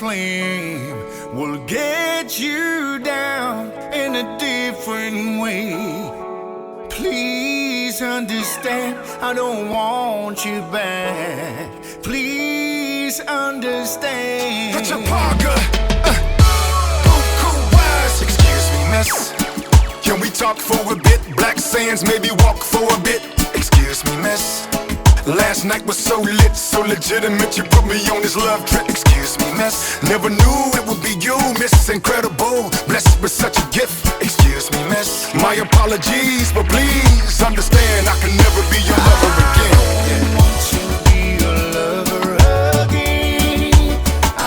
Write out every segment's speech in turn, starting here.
flame will get you down in a different way. Please understand, I don't want you back. Please understand. Put your Parker, cool wise. Excuse me, miss. Can we talk for a bit? Black Sands, maybe walk for a bit. Excuse me, miss. Last night was so lit, so legitimate. You put me on this love trip. Excuse me, miss. Never knew it would be you, miss. Incredible, blessed with such a gift. Excuse me, miss. My apologies, but please understand I can never be your lover again. I want to be your lover again. I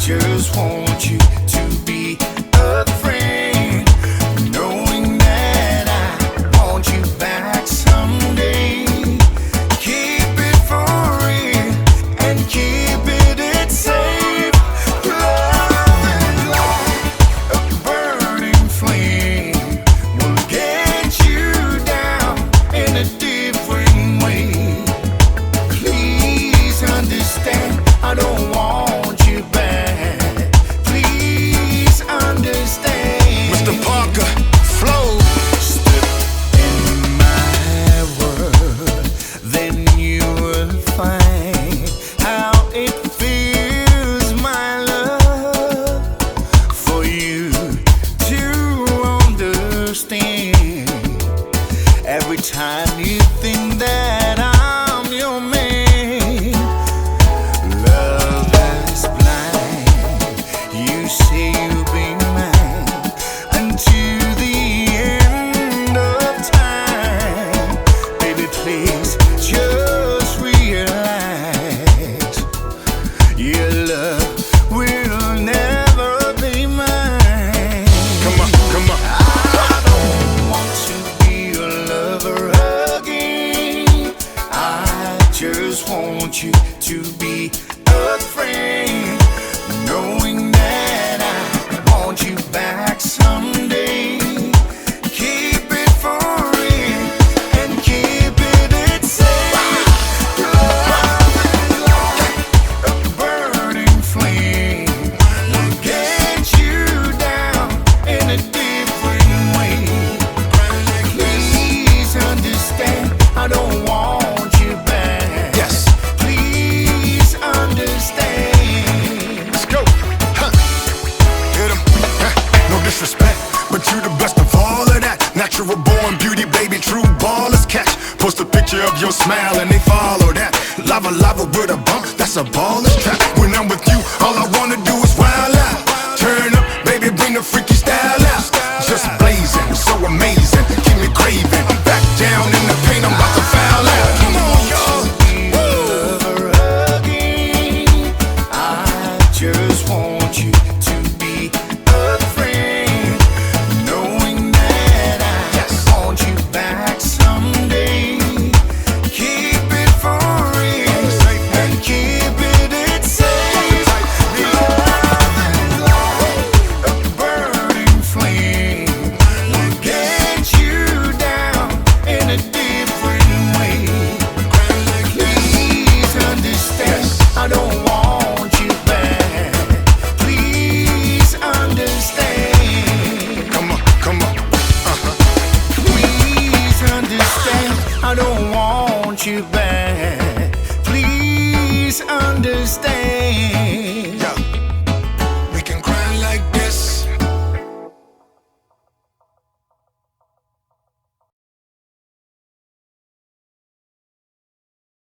just want you to be a friend, knowing that I want you back someday. Keep it for real and keep it safe. Love like a burning flame will get you down in a different way. Please understand, I don't want you back. Please understand. Mr. Parker, flow. Step in my world, then you will find how it feels, my love, for you to understand. Every time you think that I'm your man, love is blind. You say you'll be mine until the end of time. Baby, please just realize your love will never be mine. Come on, come on. I don't want to be your lover again. I just want you to be a friend, knowing that I want you back someday. Keep it for real and keep it safe. Love like a burning flame will get you down in a different way. Please understand, I don't want you back. Yes. Please understand. Let's go. Huh. Hit 'em. No disrespect, but you the best of all of that. Natural born beauty, baby, true ballers catch. Post a picture of your smile and they follow that. Lava lava with a bump, that's a baller's trap. When I'm with you, all I wanna do is wild out. Turn up, baby, bring the freaky style out. Just blazing, so amazing, keep me craving. I'm back down in the paint, I'm about to foul out. Come on, y'all. Lover again. I just want you to be a friend, knowing that I want you back someday. Keep it for real and keep it safe. Love like a burning flame will get you down in a different way. Please understand, I don't want you back. Please understand. Come on, come on. Please understand, I don't want you back. Please understand.